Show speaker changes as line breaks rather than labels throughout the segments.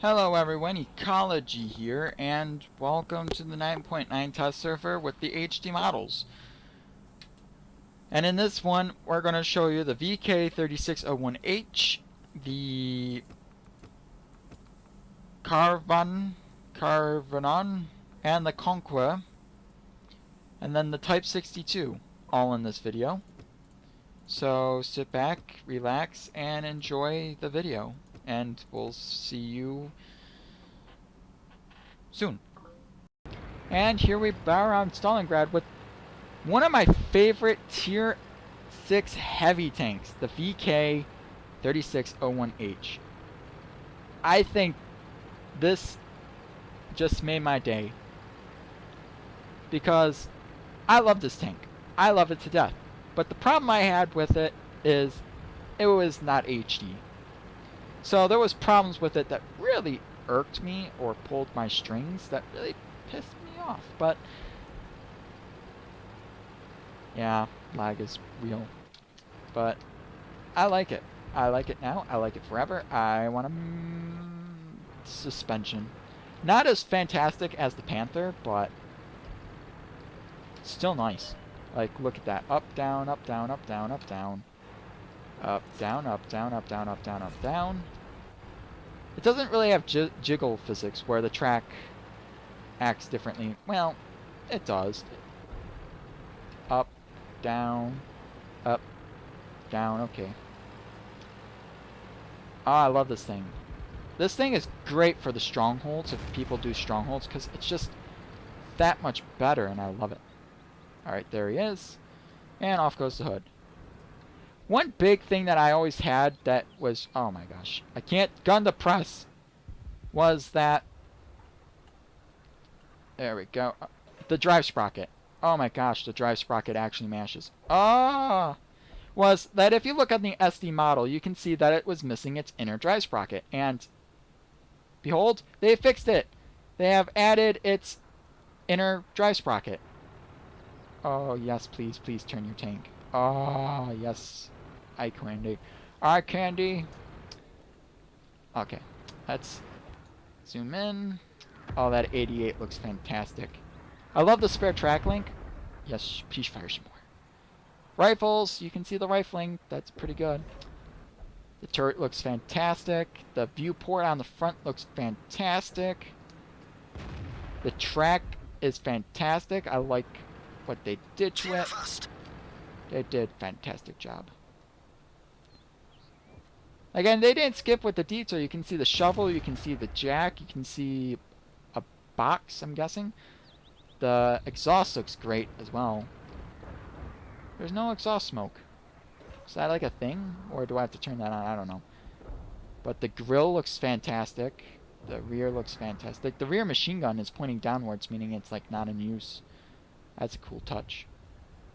Hello everyone, Ecology here, and welcome to the 9.9 test server with the HD models. And in this one, we're going to show you the VK3601H, the Carvanon, and the Conqueror, and then the Type 62, all in this video. So sit back, relax, and enjoy the video, and we'll see you soon. And here we are on Stalingrad with one of my favorite Tier 6 heavy tanks, the VK3601H. I think this just made my day because I love this tank. I love it to death. But the problem I had with it is it was not HD. So there was problems with it that really irked me or pulled my strings that really pissed me off. But yeah, lag is real. But I like it. I like it now. I like it forever. I want a suspension. Not as fantastic as the Panther, but still nice. Like, look at that. Up, down, up, down, up, down, up, down. Up, down, up, down, up, down, up, down, up, down. It doesn't really have jiggle physics where the track acts differently. Well, it does. Up, down, up, down. Okay. Oh, I love this thing. This thing is great for the strongholds if people do strongholds because it's just that much better and I love it. Alright, there he is. And off goes the hood. One big thing that I always had that was, oh my gosh, I can't gun the press, was that, there we go, the drive sprocket. Oh my gosh, the drive sprocket actually mashes. Ah! Was that if you look at the SD model, you can see that it was missing its inner drive sprocket. And behold, they fixed it. They have added its inner drive sprocket. Oh, yes, please, please turn your tank. Oh, yes. Eye candy. Eye candy. Okay, let's zoom in. Oh, that 88 looks fantastic. I love the spare track link. Yes, please fire some more. Rifles, you can see the rifling. That's pretty good. The turret looks fantastic. The viewport on the front looks fantastic. The track is fantastic. I like what they did to it. They did a fantastic job. Again, they didn't skip with the detail. You can see the shovel, you can see the jack, you can see a box, I'm guessing. The exhaust looks great as well. There's no exhaust smoke. Is that like a thing? Or do I have to turn that on? I don't know. But the grill looks fantastic. The rear looks fantastic. The rear machine gun is pointing downwards, meaning it's like not in use. That's a cool touch.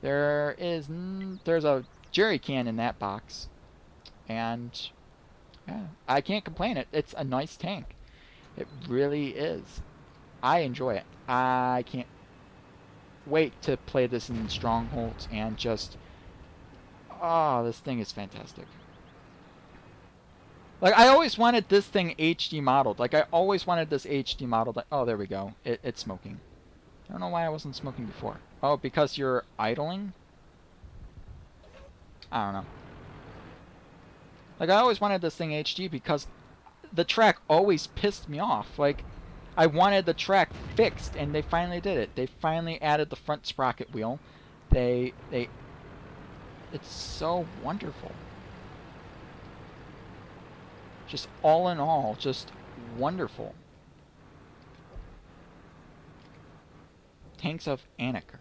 There's a jerry can in that box. And yeah, I can't complain. It's a nice tank. It really is. I enjoy it. I can't wait to play this in strongholds and just, oh, this thing is fantastic. Like, I always wanted this thing HD modeled. Like, I always wanted this HD modeled. Like, oh, there we go. It's smoking. I don't know why I wasn't smoking before. Oh, because you're idling? I don't know. Like, I always wanted this thing HD because the track always pissed me off. Like, I wanted the track fixed, and they finally did it. They finally added the front sprocket wheel. It's so wonderful. Just all in all, just wonderful. Tanks of Anarchy.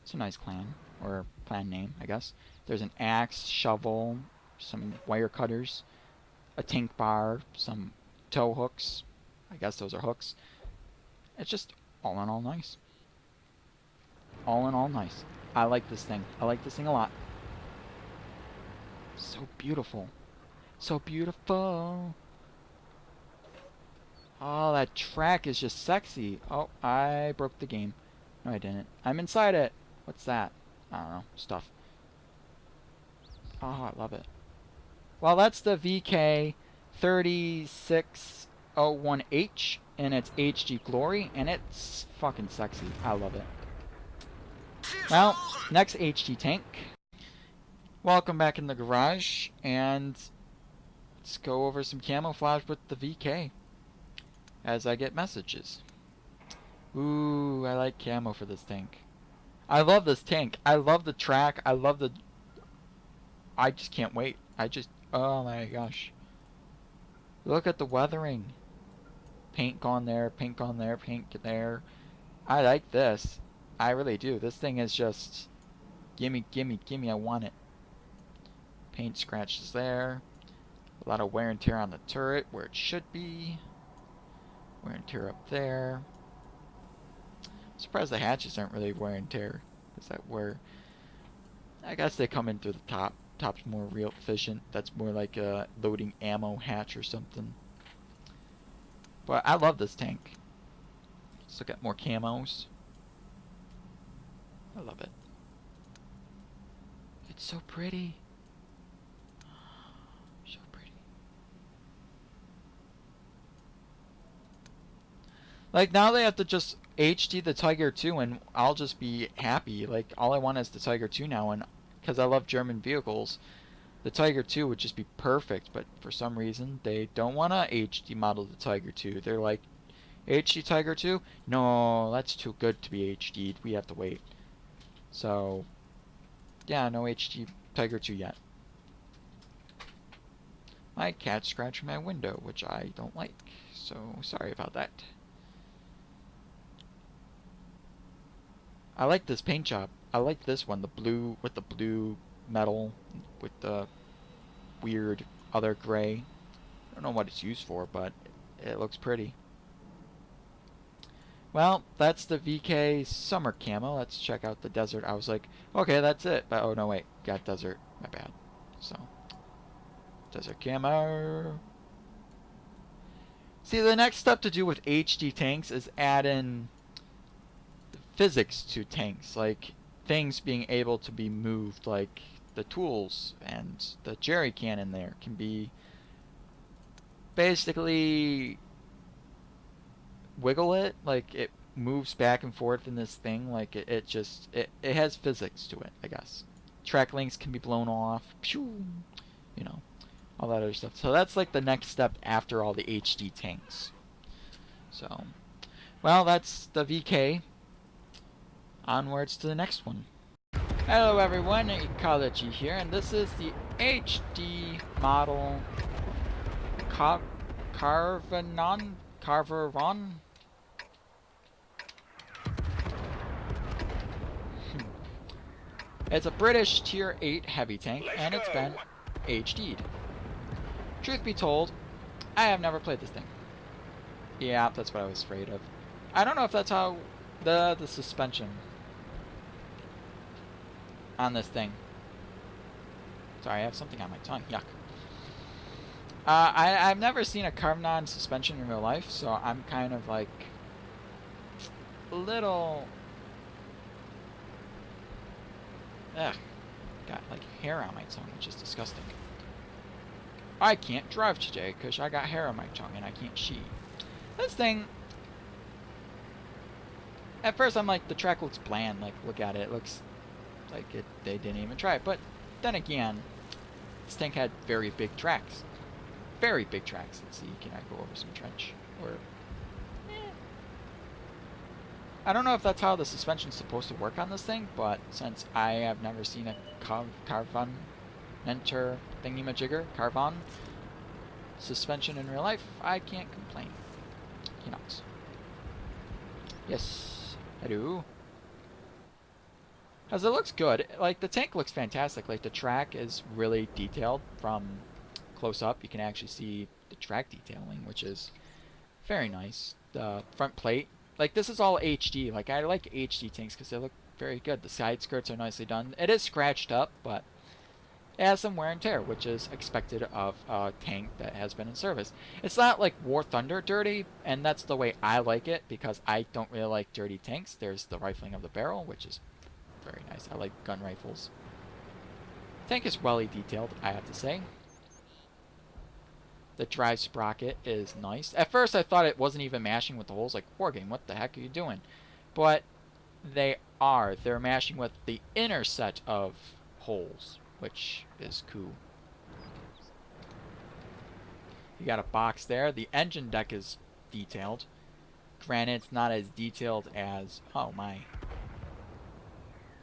It's a nice clan, or clan name, I guess. There's an axe, shovel, some wire cutters, a tank bar, some tow hooks. I guess those are hooks. It's just all in all nice. All in all nice. I like this thing. I like this thing a lot. So beautiful. So beautiful. Oh, that track is just sexy. Oh, I broke the game. No, I didn't. I'm inside it. What's that? I don't know. Stuff. Oh, I love it. Well, that's the VK 3601H in its HD glory, and it's fucking sexy. I love it. Well, next HD tank. Welcome back in the garage, and let's go over some camouflage with the VK as I get messages. Ooh, I like camo for this tank. I love this tank. I love the track. I love the... I just can't wait. Oh my gosh. Look at the weathering. Paint gone there, paint gone there, paint there. I like this. I really do. This thing is just... Gimme, gimme, gimme, I want it. Paint scratches there. A lot of wear and tear on the turret where it should be. Wear and tear up there. I'm surprised the hatches aren't really wear and tear. Is that where... I guess they come in through the top. Top's more real efficient. That's more like a loading ammo hatch or something. But I love this tank. Let's look at more camos. I love it. It's so pretty. So pretty. Like, now they have to just HD the Tiger 2 and I'll just be happy. Like, all I want is the Tiger 2 now, and because I love German vehicles, the Tiger 2 would just be perfect, but for some reason they don't want to HD model the Tiger 2. They're like, HD Tiger 2? No, that's too good to be HD'd. We have to wait. So, yeah, no HD Tiger 2 yet. My cat scratched my window, which I don't like, so sorry about that. I like this paint job. I like this one, the blue with the blue metal with the weird other gray. I don't know what it's used for, but it looks pretty. Well, that's the VK summer camo. Let's check out the desert. I was like, okay, that's it. But oh no, wait, got desert. My bad. So, desert camo. See, the next step to do with HD tanks is add in physics to tanks, like things being able to be moved, like the tools and the jerry can in there can be basically wiggle it, like it moves back and forth in this thing, like it has physics to it, I guess. Track links can be blown off, pew, you know, all that other stuff. So that's like the next step after all the HD tanks. So, well, that's the VK. Onwards to the next one. Hello everyone, Ecology here, and this is the HD model Carveron. It's a British Tier 8 heavy tank, and it's been HD'd. Truth be told, I have never played this thing. Yeah, that's what I was afraid of. I don't know if that's how the suspension on this thing. Sorry, I have something on my tongue. Yuck. I've never seen a Carveron suspension in real life, so I'm kind of like a little... Ugh. Got like hair on my tongue, which is disgusting. I can't drive today because I got hair on my tongue and I can't sheet. This thing... At first I'm like, the track looks bland. Like, look at it. It looks... like they didn't even try it. But then again, this tank had very big tracks. Very big tracks. Let's see, can I go over some trench? Or, I don't know if that's how the suspension's supposed to work on this thing, but since I have never seen a Carveron enter thingy-majigger, Carveron suspension in real life, I can't complain. Cannot. Yes, I do. Because it looks good. Like, the tank looks fantastic. Like, the track is really detailed from close up. You can actually see the track detailing, which is very nice. The front plate. Like, this is all HD. Like, I like HD tanks because they look very good. The side skirts are nicely done. It is scratched up, but it has some wear and tear, which is expected of a tank that has been in service. It's not like War Thunder dirty, and that's the way I like it because I don't really like dirty tanks. There's the rifling of the barrel, which is very nice. I like gun rifles. Tank is well detailed, I have to say. The drive sprocket is nice. At first I thought it wasn't even mashing with the holes, like, Wargame, what the heck are you doing? But they are. They're mashing with the inner set of holes, which is cool. You got a box there. The engine deck is detailed. Granted, it's not as detailed as... Oh, my.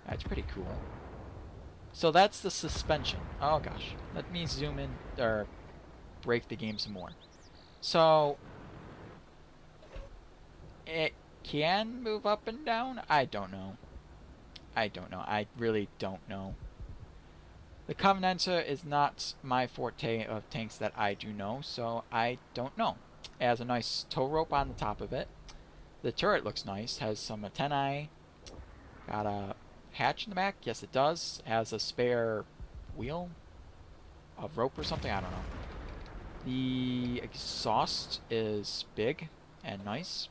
That's pretty cool. So that's the suspension. Oh, gosh. Let me zoom in, or break the game some more. So, it can move up and down? I don't know. I don't know. I really don't know. The Covenanter is not my forte of tanks that I do know, so I don't know. It has a nice tow rope on the top of it. The turret looks nice, has some antennae. Got a hatch in the back? Yes, it does. Has a spare wheel of rope or something? I don't know. The exhaust is big and nice.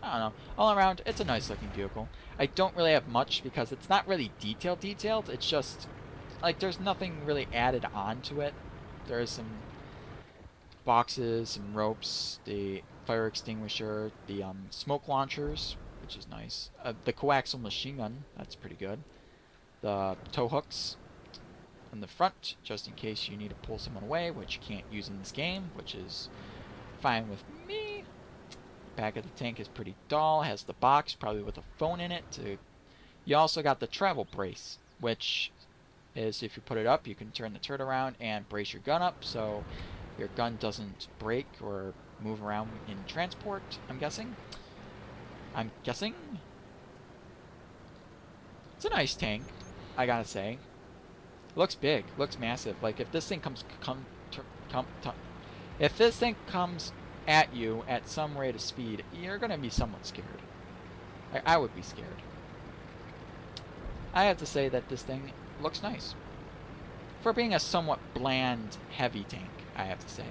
I don't know. All around, it's a nice looking vehicle. I don't really have much because it's not really detailed. It's just, like, there's nothing really added on to it. There's some boxes, some ropes, the fire extinguisher, the smoke launchers, which is nice. The coaxial machine gun, that's pretty good. The tow hooks on the front, just in case you need to pull someone away, which you can't use in this game, which is fine with me. Back of the tank is pretty dull. Has the box, probably with a phone in it. You also got the travel brace, which is if you put it up, you can turn the turret around and brace your gun up, so your gun doesn't break or move around in transport, I'm guessing. It's a nice tank, I gotta say. Looks big, looks massive. Like, if this thing if this thing comes at you at some rate of speed, you're gonna be somewhat scared. I would be scared. I have to say that this thing looks nice. For being a somewhat bland, heavy tank, I have to say.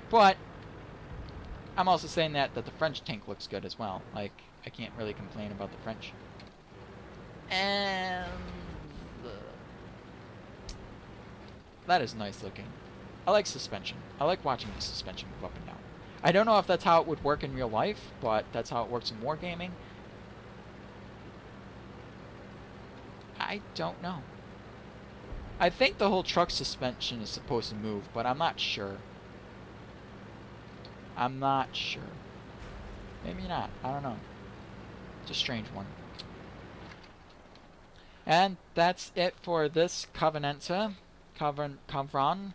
But I'm also saying that the French tank looks good as well. Like, I can't really complain about the French. And that is nice looking. I like suspension. I like watching the suspension move up and down. I don't know if that's how it would work in real life, but that's how it works in wargaming. I don't know. I think the whole truck suspension is supposed to move, but I'm not sure. I'm not sure. Maybe not. I don't know. It's a strange one. And that's it for this Covenanter. Covron.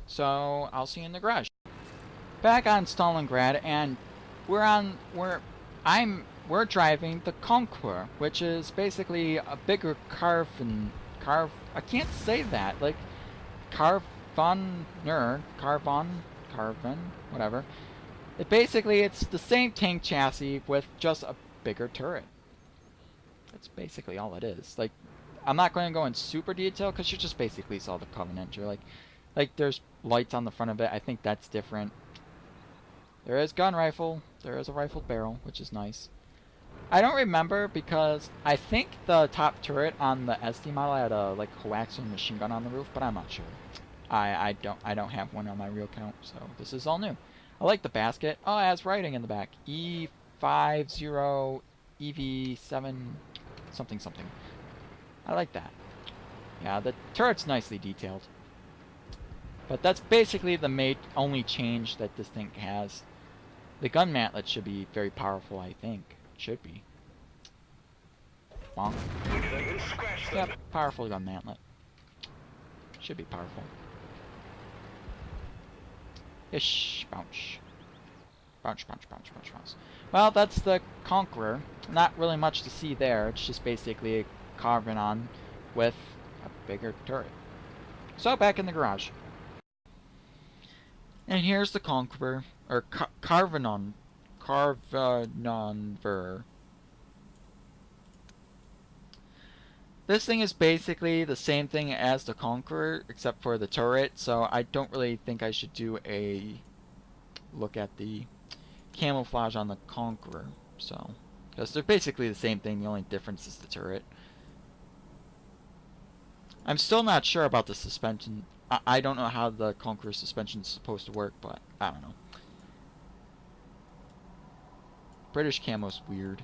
So I'll see you in the garage. Back on Stalingrad, and we're driving the Conqueror, which is basically a bigger I can't say that, like Carvan, whatever. It's the same tank chassis with just a bigger turret. That's basically all it is. Like, I'm not going to go in super detail because you just basically saw the Covenanter. Like there's lights on the front of it. I think that's different. There is gun rifle. There is a rifled barrel, which is nice. I don't remember because I think the top turret on the SD model had a like coaxial machine gun on the roof, but I'm not sure. I don't have one on my real count, so this is all new. I like the basket. Oh, it has writing in the back. E50 EV7 something something. I like that. Yeah, the turret's nicely detailed. But that's basically the only change that this thing has. The gun mantlet should be very powerful, I think. Should be. Bonk. Yep, powerful gun mantlet. Should be powerful. Ish. Bounce. Bounce, bounce, bounce, bounce, bounce. Well, that's the Conqueror. Not really much to see there. It's just basically a Carvenon with a bigger turret. So, back in the garage. And here's the Conqueror, or Carvenonver. This thing is basically the same thing as the Conqueror, except for the turret, so I don't really think I should do a look at the camouflage on the Conqueror, so, because they're basically the same thing, the only difference is the turret. I'm still not sure about the suspension I don't know how the Conqueror suspension is supposed to work, but I don't know. British camo's weird.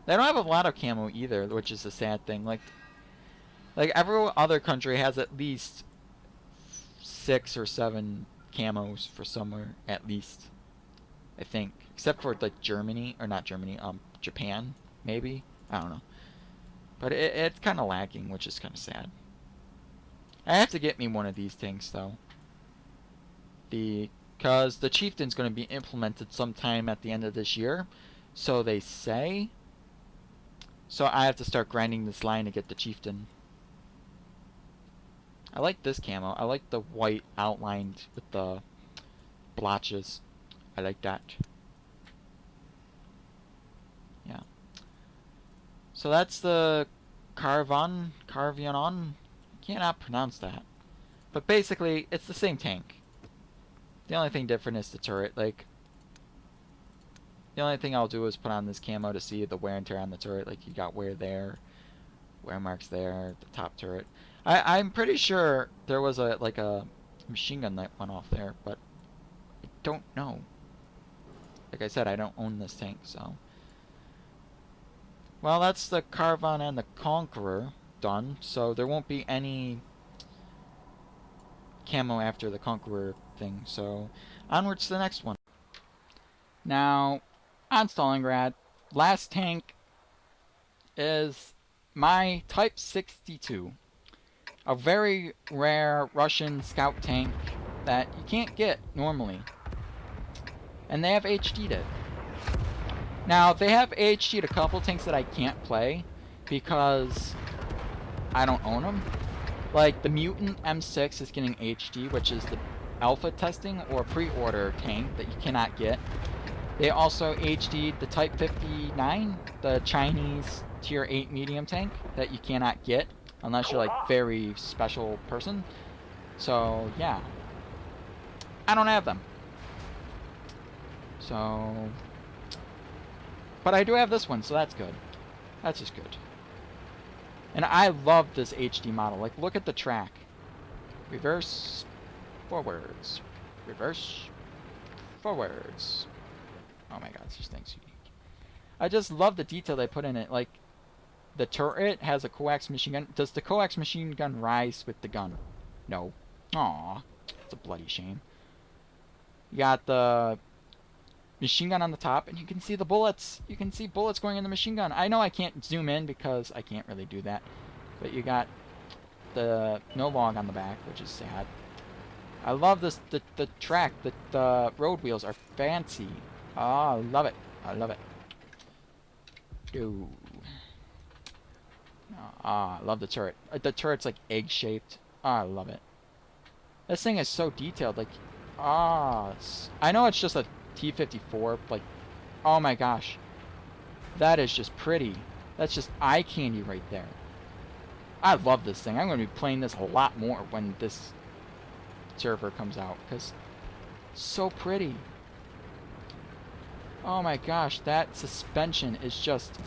They don't have a lot of camo either, which is a sad thing. Like every other country has at least 6 or 7 camos for somewhere, at least. I think. Except for like Germany, or not Germany, Japan, maybe? I don't know. But it's kind of lacking, which is kind of sad. I have to get me one of these tanks, though. Because the Chieftain's going to be implemented sometime at the end of this year. So they say. So I have to start grinding this line to get the Chieftain. I like this camo. I like the white outlined with the blotches. I like that. Yeah. So that's the Carvion. I cannot pronounce that. But basically, it's the same tank. The only thing different is the turret. Like, the only thing I'll do is put on this camo to see the wear and tear on the turret. Like, you got wear there, wear marks there, the top turret. I'm pretty sure there was a machine gun that went off there, but I don't know. Like I said, I don't own this tank, so. Well, that's the Carvion and the Conqueror done, so there won't be any camo after the Conqueror thing, so onwards to the next one. Now, on Stalingrad, last tank is my Type 62. A very rare Russian scout tank that you can't get normally. And they have HD'd it. Now, they have HD'd a couple tanks that I can't play because I don't own them. Like, the Mutant M6 is getting HD, which is the alpha testing or pre-order tank that you cannot get. They also HD'd the Type 59, the Chinese Tier 8 medium tank that you cannot get unless you're like very special person. So yeah, I don't have them. So, but I do have this one, so that's good. That's just good. And I love this HD model. Like, look at the track. Reverse, forwards, reverse, forwards. Oh my god, this thing's unique. I just love the detail they put in it. Like, the turret has a coax machine gun. Does the coax machine gun rise with the gun? No. Aw, it's a bloody shame. You got the machine gun on the top, and you can see the bullets. You can see bullets going in the machine gun. I know I can't zoom in because I can't really do that. But you got the no log on the back, which is sad. I love this. The track. The road wheels are fancy. Ah, I love it. I love it. Ooh. Ah, I love the turret. The turret's like egg-shaped. Ah, I love it. This thing is so detailed. Like, I know it's just a T-54. Like, oh my gosh. That is just pretty. That's just eye candy right there. I love this thing. I'm going to be playing this a lot more when this server comes out. Because it's so pretty. Oh my gosh, that suspension is just...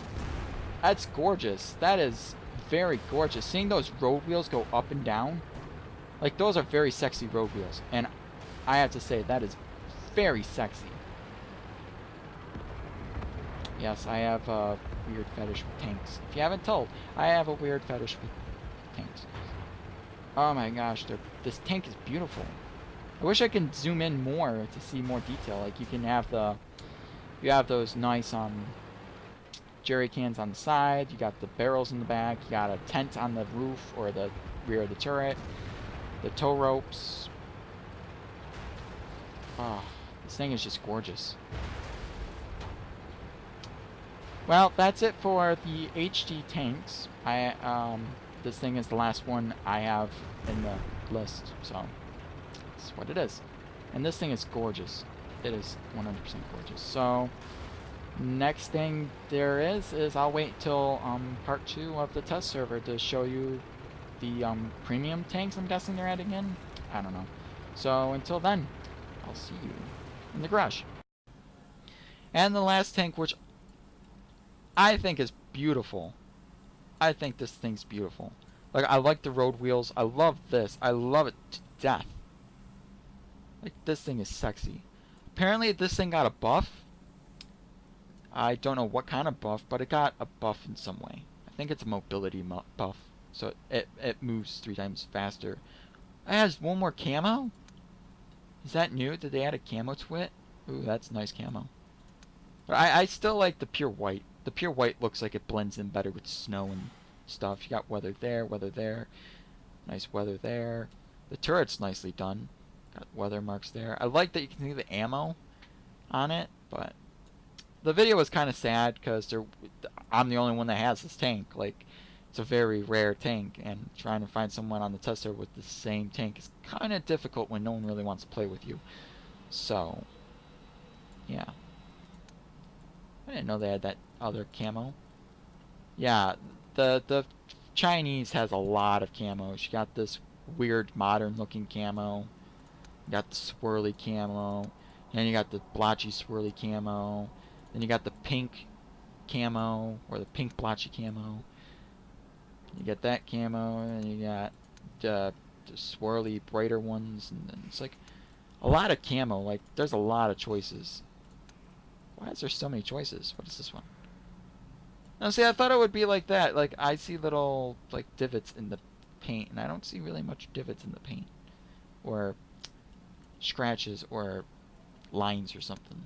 That's gorgeous. That is very gorgeous. Seeing those road wheels go up and down, like, those are very sexy road wheels. And I have to say, that is very sexy. Yes, I have a weird fetish with tanks. If you haven't told, I have a weird fetish with tanks. Oh my gosh, this tank is beautiful. I wish I could zoom in more to see more detail. Like, you can have you have those nice jerry cans on the side. You got the barrels in the back. You got a tent on the roof or the rear of the turret. The tow ropes. Oh, this thing is just gorgeous. Well, that's it for the HD tanks. This thing is the last one I have in the list, so that's what it is. And this thing is gorgeous. It is 100% gorgeous. So next thing there is I'll wait till part 2 of the test server to show you the premium tanks I'm guessing they're adding in. I don't know. So until then, I'll see you in the garage. And the last tank, which I think is beautiful. I think this thing's beautiful. Like, I like the road wheels. I love this. I love it to death. Like, this thing is sexy. Apparently, this thing got a buff. I don't know what kind of buff, but it got a buff in some way. I think it's a mobility buff. So it moves 3 times faster. It has one more camo? Is that new? Did they add a camo to it? Ooh, that's nice camo. But I still like the pure white. The pure white looks like it blends in better with snow and stuff. You got weather there, weather there. Nice weather there. The turret's nicely done. Got weather marks there. I like that you can see the ammo on it, but the video was kind of sad because I'm the only one that has this tank. Like, it's a very rare tank, and trying to find someone on the test server with the same tank is kind of difficult when no one really wants to play with you. So, yeah. I didn't know they had that other camo. Yeah, the Chinese has a lot of camos. You got this weird modern looking camo. You got the swirly camo. And you got the blotchy swirly camo. Then you got the pink camo, or the pink blotchy camo. You get that camo, and you got the swirly brighter ones, and it's like a lot of camo. Like, there's a lot of choices. Why is there so many choices? What is this one? Now, see, I thought it would be like that. Like, I see little, like, divots in the paint, and I don't see really much divots in the paint. Or scratches, or lines or something.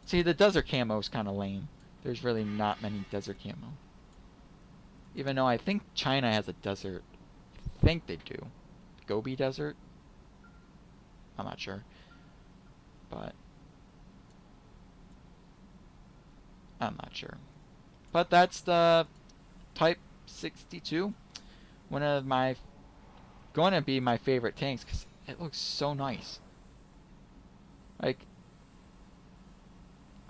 See, the desert camo is kind of lame. There's really not many desert camo. Even though I think China has a desert. I think they do. Gobi Desert? I'm not sure. But I'm not sure. But that's the Type 62. One of my... going to be my favorite tanks because it looks so nice. Like,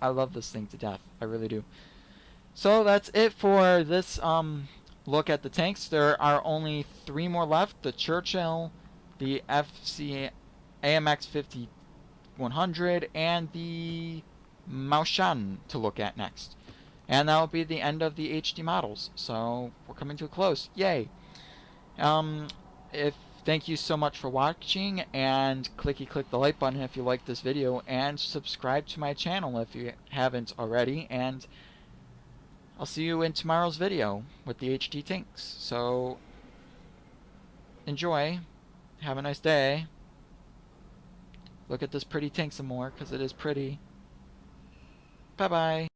I love this thing to death. I really do. So that's it for this look at the tanks. There are only 3 more left. The Churchill, the FC AMX 5100, and the Maushan to look at next. And that will be the end of the HD models. So we're coming to a close. Yay! Thank you so much for watching, and click the like button if you like this video, and subscribe to my channel if you haven't already, and I'll see you in tomorrow's video with the HD tanks. So enjoy, have a nice day, look at this pretty tank some more because it is pretty. Bye bye.